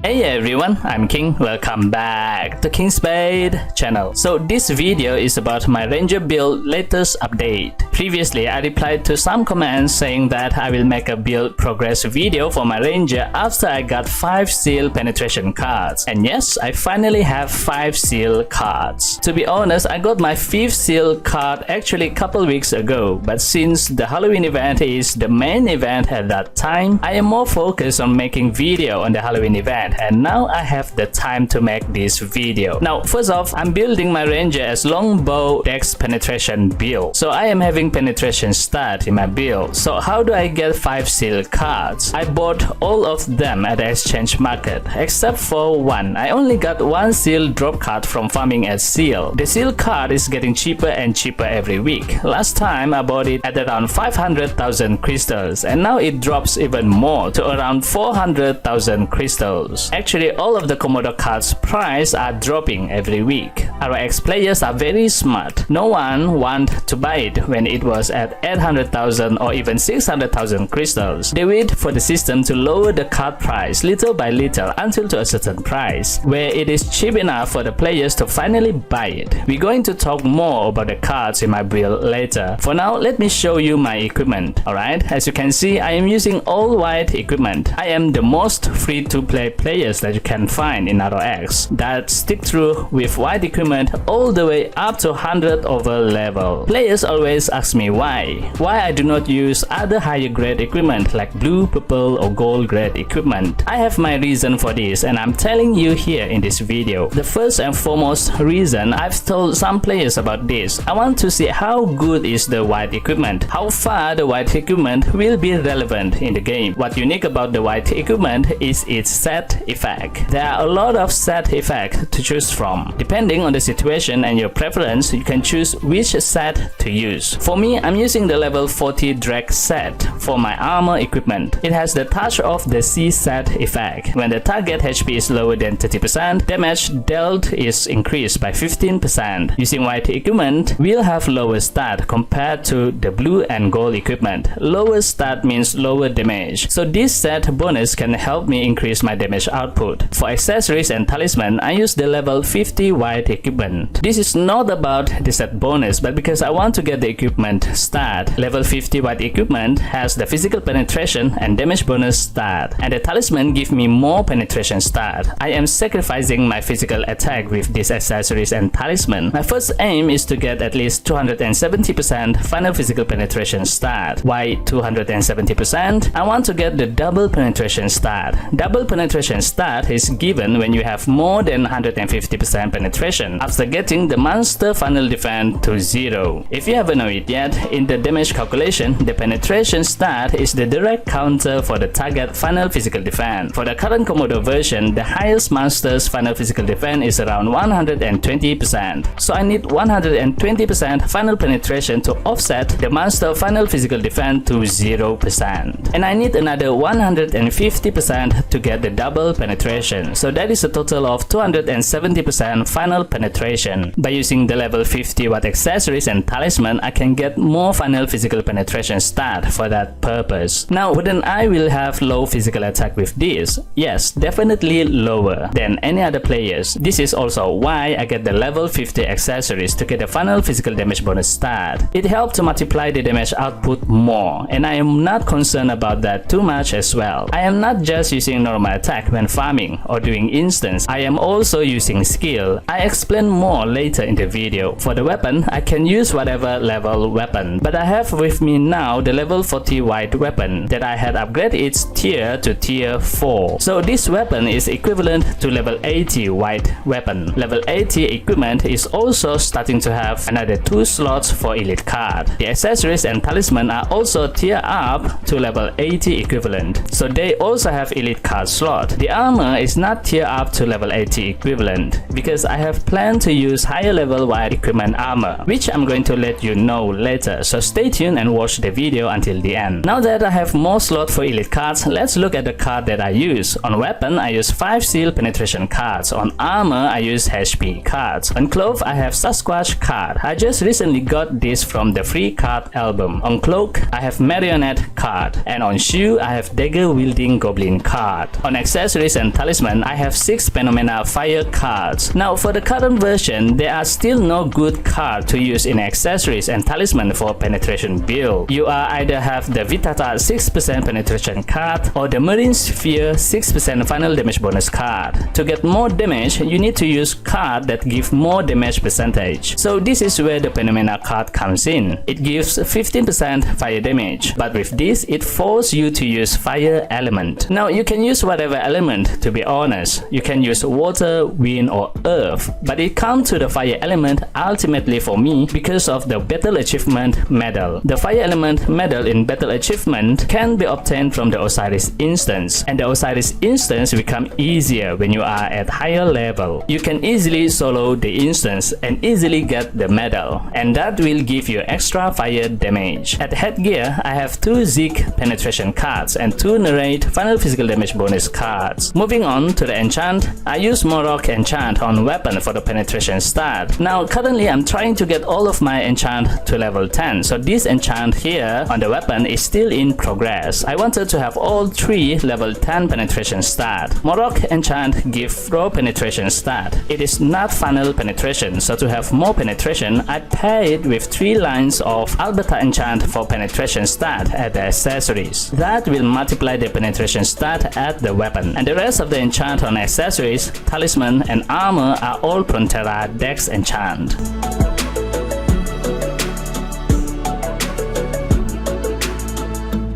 Hey everyone, I'm King. Welcome back to KingSpade channel. So this video is about my Ranger build latest update. Previously, I replied to some comments saying that I will make a build progress video for my Ranger after I got 5 seal penetration cards. And yes, I finally have 5 seal cards. To be honest, I got my 5th seal card actually a couple weeks ago, but since the Halloween event is the main event at that time, I am more focused on making video on the Halloween event. And now I have the time to make this video. Now first off, I'm building my Ranger as Longbow DEX penetration build. So I am having penetration stat in my build. So how do I get 5 seal cards? I bought all of them at the exchange market except for one. I only got 1 seal drop card from farming as seal. The seal card is getting cheaper and cheaper every week. Last time I bought it at around 500,000 crystals and now it drops even more to around 400,000 crystals. Actually, all of the Komodo cards price are dropping every week. ROX players are very smart. No one want to buy it when it was at 800,000 or even 600,000 crystals. They wait for the system to lower the card price little by little until to a certain price, where it is cheap enough for the players to finally buy it. We're going to talk more about the cards in my build later. For now, let me show you my equipment. Alright, as you can see, I am using all white equipment. I am the most free-to-play players that you can find in ROX that stick through with white equipment all the way up to 100 over level. Players always ask me why I do not use other higher grade equipment like blue, purple or gold grade equipment. I have my reason for this and I'm telling you here in this video. The first and foremost reason, I've told some players about this. I want to see how good is the white equipment, how far the white equipment will be relevant in the game. What unique about the white equipment is its set effect. There are a lot of set effects to choose from. Depending on the situation and your preference, you can choose which set to use. For me, I'm using the level 40 drag set for my armor equipment. It has the touch of the C set effect. When the target HP is lower than 30%, damage dealt is increased by 15%. Using white equipment will have lower stat compared to the blue and gold equipment. Lower stat means lower damage. So this set bonus can help me increase my damage output. For accessories and talisman, I use the level 50 white equipment. This is not about the set bonus, but because I want to get the equipment stat. Level 50 white equipment has the physical penetration and damage bonus stat, and the talisman give me more penetration stat. I am sacrificing my physical attack with these accessories and talisman. My first aim is to get at least 270% final physical penetration stat. Why 270%? I want to get the double penetration stat. Double penetration stat is given when you have more than 150% penetration after getting the monster final defense to 0. If you haven't know it yet, in the damage calculation, the penetration stat is the direct counter for the target final physical defense. For the current Komodo version, the highest monster's final physical defense is around 120%. So I need 120% final penetration to offset the monster final physical defense to 0%. And I need another 150% to get the double penetration. So that is a total of 270% final penetration. By using the level 50 watt accessories and talisman, I can get more final physical penetration stat for that purpose. Now, wouldn't I will have low physical attack with this? Yes, definitely lower than any other players. This is also why I get the level 50 accessories to get the final physical damage bonus stat. It helps to multiply the damage output more, and I am not concerned about that too much as well. I am not just using normal attack when farming or doing instance. I am also using skill. I explain more later in the video. For the weapon, I can use whatever level weapon, but I have with me now the level 40 white weapon that I had upgraded its tier to tier 4. So this weapon is equivalent to level 80 white weapon. Level 80 equipment is also starting to have another 2 slots for elite card. The accessories and talisman are also tier up to level 80 equivalent, so they also have elite card slot. The armor is not tier up to level 80 equivalent because I have planned to use higher level white equipment armor, which I'm going to let you know later, so stay tuned and watch the video until the end. Now that I have more slot for elite cards, let's look at the card that I use. On weapon, I use 5 seal penetration cards. On armor, I use HP cards. On cloth, I have Sasquatch card. I just recently got this from the free card album. On cloak, I have marionette card, and on shoe, I have dagger wielding goblin card. On accessories, accessories and talisman, I have 6 Phenomena Fire cards. Now for the current version, there are still no good card to use in accessories and talisman for penetration build. You either have the Vitata 6% penetration card or the Marine Sphere 6% final damage bonus card. To get more damage, you need to use card that give more damage percentage. So this is where the Phenomena card comes in. It gives 15% fire damage, but with this, it forces you to use fire element. Now you can use whatever element, to be honest. You can use water, wind or earth, but it comes to the fire element ultimately for me because of the battle achievement medal. The fire element medal in battle achievement can be obtained from the Osiris instance, and the Osiris instance become easier when you are at higher level. You can easily solo the instance and easily get the medal, and that will give you extra fire damage. At headgear, I have 2 Zeke penetration cards and 2 Narrate final physical damage bonus cards. Moving on to the enchant, I use ROX enchant on weapon for the penetration stat. Now currently I'm trying to get all of my enchant to level 10, so this enchant here on the weapon is still in progress. I wanted to have all 3 level 10 penetration stat. ROX enchant give raw penetration stat. It is not final penetration, so to have more penetration, I pair it with 3 lines of Alberta enchant for penetration stat at the accessories. That will multiply the penetration stat at the weapon, and the rest of the enchant on accessories, talisman and armor are all Frontera DEX enchant.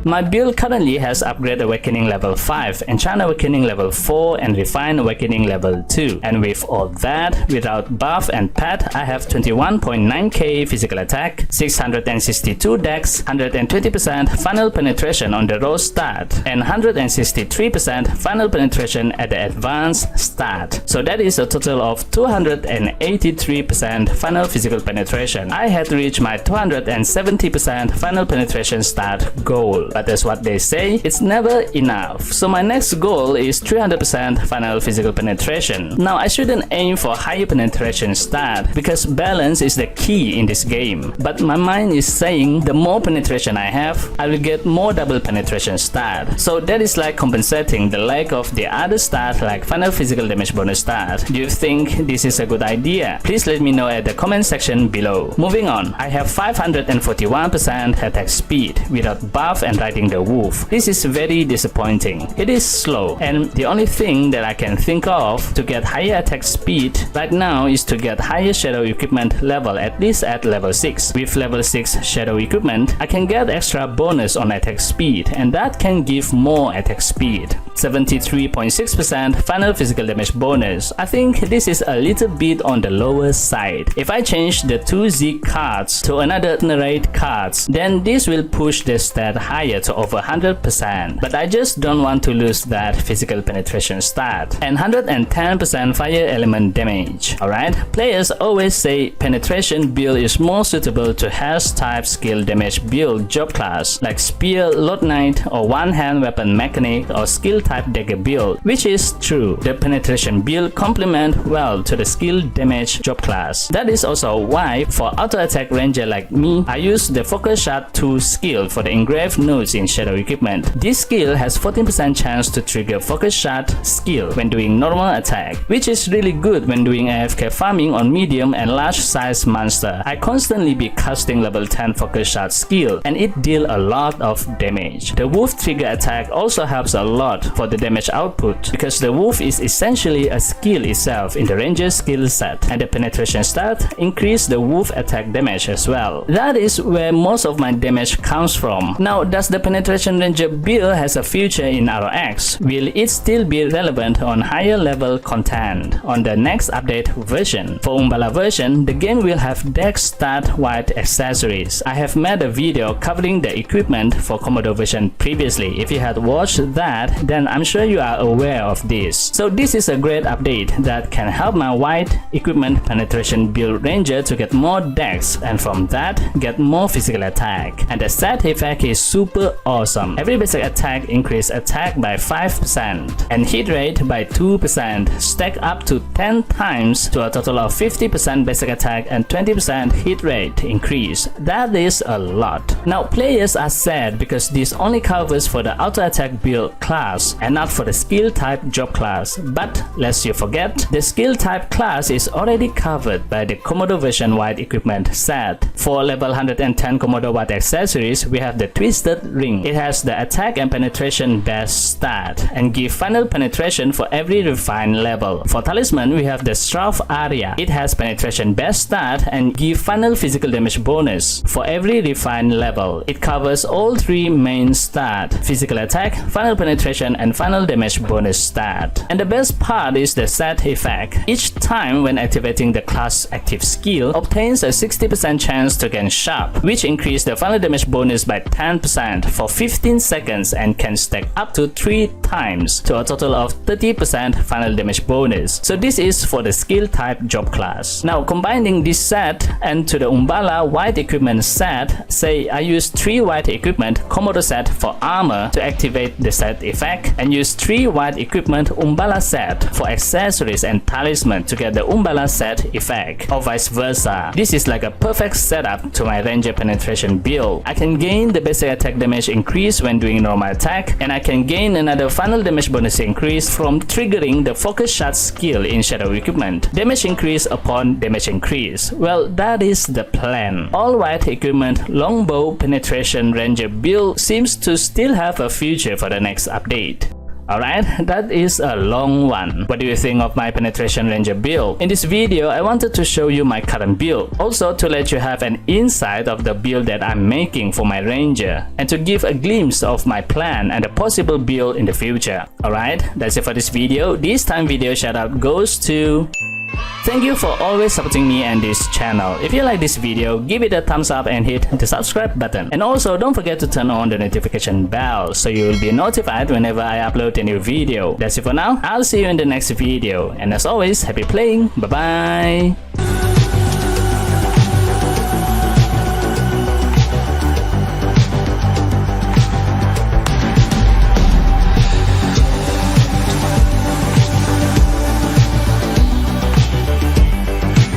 My build currently has Upgrade Awakening level 5, Enchant Awakening level 4 and Refine Awakening level 2. And with all that, without buff and pet, I have 21.9k physical attack, 662 dex, 120% final penetration on the raw stat, and 163% final penetration at the advanced stat. So that is a total of 283% final physical penetration. I had reached my 270% final penetration stat goal. But that's what they say, it's never enough. So my next goal is 300% final physical penetration. Now I shouldn't aim for higher penetration stat because balance is the key in this game. But my mind is saying the more penetration I have, I will get more double penetration stat. So that is like compensating the lack of the other stat like final physical damage bonus stat. Do you think this is a good idea? Please let me know at the comment section below. Moving on, I have 541% attack speed without buff and riding the wolf. This is very disappointing. It is slow, and the only thing that I can think of to get higher attack speed right now is to get higher shadow equipment level, at least at level 6. With level 6 shadow equipment, I can get extra bonus on attack speed, and that can give more attack speed. 73.6% final physical damage bonus. I think this is a little bit on the lower side. If I change the 2 Zeke cards to another Narrate cards, then this will push the stat higher to over 100%, but I just don't want to lose that physical penetration stat, and 110% fire element damage. Alright, players always say penetration build is more suitable to Hearth type skill damage build job class like Spear, Lord Knight or one hand weapon mechanic or skill type dagger build, which is true. The penetration build complement well to the skill damage job class. That is also why for auto attack ranger like me, I use the Focus Shot 2 skill for the engraved nodes in shadow equipment. This skill has 14% chance to trigger Focus Shot skill when doing normal attack, which is really good when doing AFK farming on medium and large size monster. I constantly be casting level 10 Focus Shot skill, and it deal a lot of damage. The wolf trigger attack also helps a lot for the damage output because the wolf is essentially a skill itself in the ranger skill set, and the penetration stat increase the wolf attack damage as well. That is where most of my damage comes from. Now, does the penetration ranger build has a future in ROX? Will it still be relevant on higher level content on the next update version? For Umbala version, the game will have dex stat wide accessories. I have made a video covering the equipment for Komodo version previously. If you had watched that, then I'm sure you are aware of this. So this is a great update that can help my wide equipment penetration build ranger to get more dex, and from that get more physical attack. And the stat effect is super super awesome. Every basic attack increase attack by 5% and hit rate by 2%, stack up to 10 times to a total of 50% basic attack and 20% hit rate increase. That is a lot. Now players are sad because this only covers for the auto attack build class and not for the skill type job class. But lest you forget, the skill type class is already covered by the Komodo version white equipment set. For level 110 Komodo white accessories, we have the Twisted Ring. It has the attack and penetration best stat and give final penetration for every refined level. For talisman, we have the Strafe Area. It has penetration best stat and give final physical damage bonus for every refined level. It covers all three main stat: physical attack, final penetration, and final damage bonus stat. And the best part is the set effect. Each time when activating the class active skill, obtains a 60% chance to gain sharp, which increase the final damage bonus by 10% for 15 seconds and can stack up to 3 times to a total of 30% final damage bonus. So this is for the skill type job class. Now combining this set and to the Umbala white equipment set, say I use 3 white equipment Komodo set for armor to activate the set effect and use 3 white equipment Umbala set for accessories and talisman to get the Umbala set effect, or vice versa. This is like a perfect setup to my ranger penetration build. I can gain the basic attack damage increase when doing normal attack, and I can gain another final damage bonus increase from triggering the focus shot skill in shadow equipment. Damage increase upon damage increase. Well, that is the plan. All white equipment Longbow penetration ranger build seems to still have a future for the next update. Alright, that is a long one. What do you think of my penetration ranger build? In this video, I wanted to show you my current build, also to let you have an insight of the build that I'm making for my ranger, and to give a glimpse of my plan and a possible build in the future. Alright, that's it for this video. This time video shoutout goes to... Thank you for always supporting me and this channel. If you like this video, give it a thumbs up and hit the subscribe button. And also don't forget to turn on the notification bell so you will be notified whenever I upload a new video. That's it for now. I'll see you in the next video. And as always, happy playing. Bye bye.